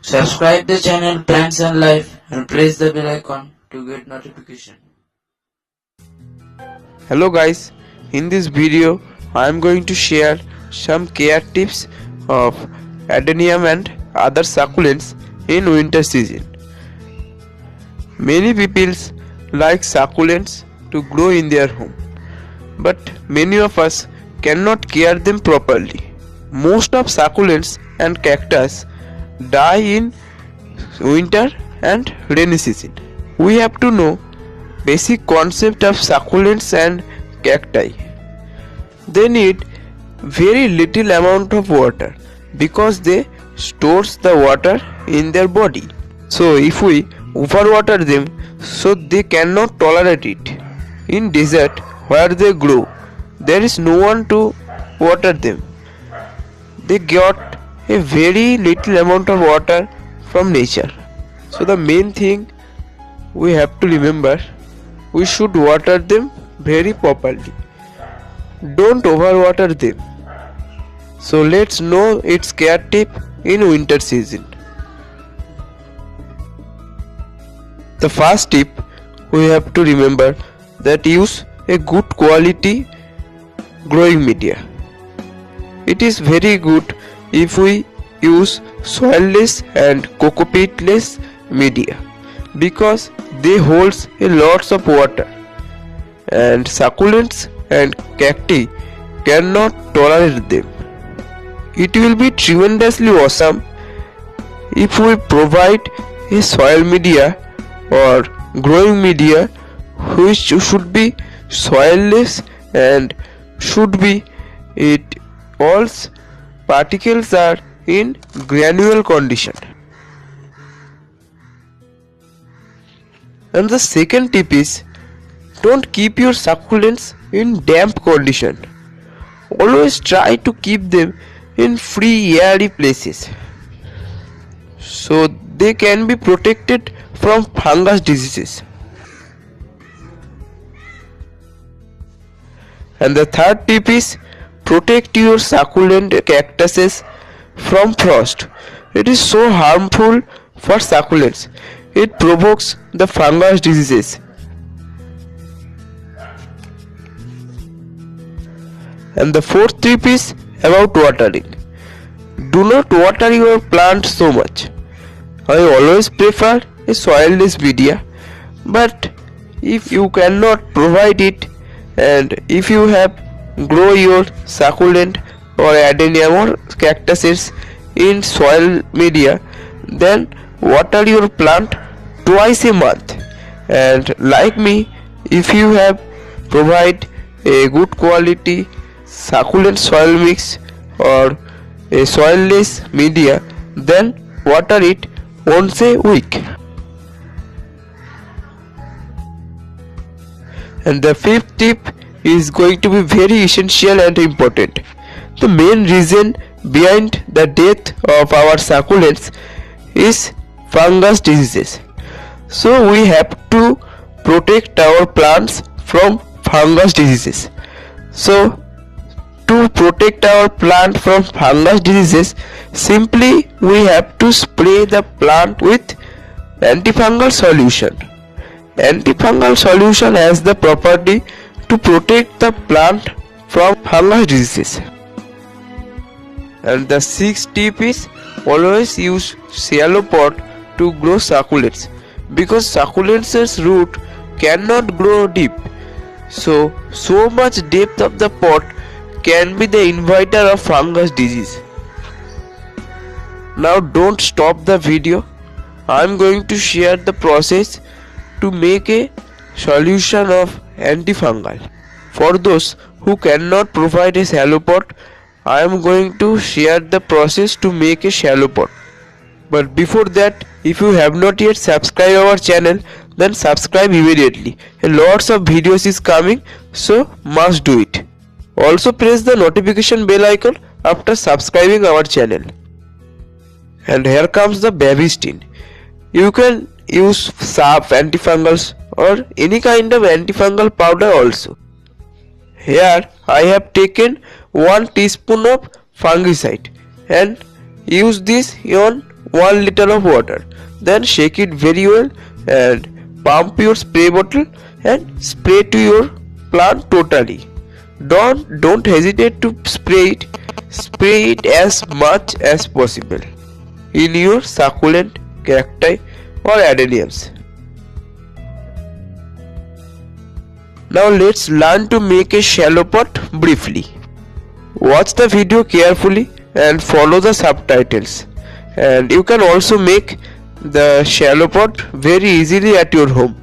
Subscribe the channel Plants and Life and press the bell icon to get notification. Hello guys, in this video I am going to share some care tips of Adenium and other succulents in winter season. Many people like succulents to grow in their home, but many of us cannot care them properly. Most of succulents and cactus die in winter and rainy season. We have to know basic concept of succulents and cacti. They need very little amount of water because they stores the water in their body. So if we overwater them, so they cannot tolerate it. In desert where they grow, there is no one to water them. They got a very little amount of water from nature. So the main thing we have to remember, we should water them very properly. Don't overwater them. So let's know its care tip in winter season. The first tip we have to remember that use a good quality growing media. It is very good if we use soilless and cocopeatless media because they holds a lots of water, and succulents and cacti cannot tolerate them. It will be tremendously awesome if we provide a soil media or growing media which should be soilless and should be all particles are in granule condition. And the second tip is, don't keep your succulents in damp condition. Always try to keep them in free airy places so they can be protected from fungus diseases. And the third tip is, protect your succulent cactuses from frost. It is so harmful for succulents. It provokes the fungus diseases. And the fourth tip is about watering. Do not water your plant so much. I always prefer a soilless media, but if you cannot provide it, and if you have grow your succulent or adenium or cactuses in soil media, then water your plant twice a month. And like me, if you have provide a good quality succulent soil mix or a soilless media, then water it once a week. And the fifth tip is going to be very essential and important. The main reason behind the death of our succulents is fungus diseases. So we have to protect our plants from fungus diseases. So to protect our plant from fungus diseases, simply we have to spray the plant with antifungal solution. Antifungal solution has the property to protect the plant from fungus diseases. And the sixth tip is, always use shallow pot to grow succulents because succulents' root cannot grow deep. So much depth of the pot can be the inviter of fungus disease. Now don't stop the video. I am going to share the process to make a solution of antifungal. For those who cannot provide a shallow pot, I am going to share the process to make a shallow pot. But before that, if you have not yet subscribed our channel, then subscribe immediately. And lots of videos is coming, so must do it. Also press the notification bell icon after subscribing our channel. And here comes the babystin. You can use sap, antifungals or any kind of antifungal powder also. Here I have taken 1 teaspoon of fungicide and use this on 1 liter of water. Then shake it very well and pump your spray bottle and spray to your plant totally. Don't hesitate to spray it. Spray it as much as possible in your succulent, cacti or adeniums. Now let's learn to make a shallow pot briefly. Watch the video carefully and follow the subtitles. And you can also make the shallow pot very easily at your home.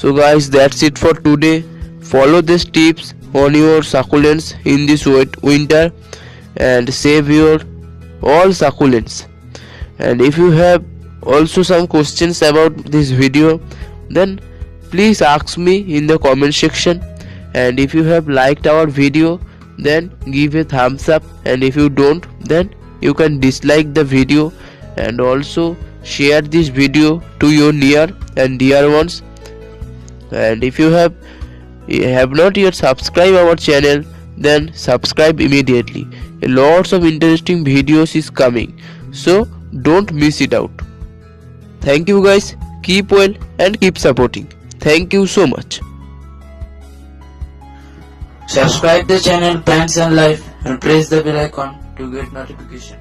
So guys, that's it for today. Follow these tips on your succulents in this winter and save your all succulents. And if you have also some questions about this video, then please ask me in the comment section. And if you have liked our video, then give a thumbs up, and if you don't, then you can dislike the video, and also share this video to your near and dear ones. And if you have not yet subscribed our channel, then subscribe immediately. Lots of interesting videos is coming, so don't miss it out. Thank you guys, keep well and keep supporting. Thank you so much. Subscribe the channel Plants and Life and press the bell icon to get notification.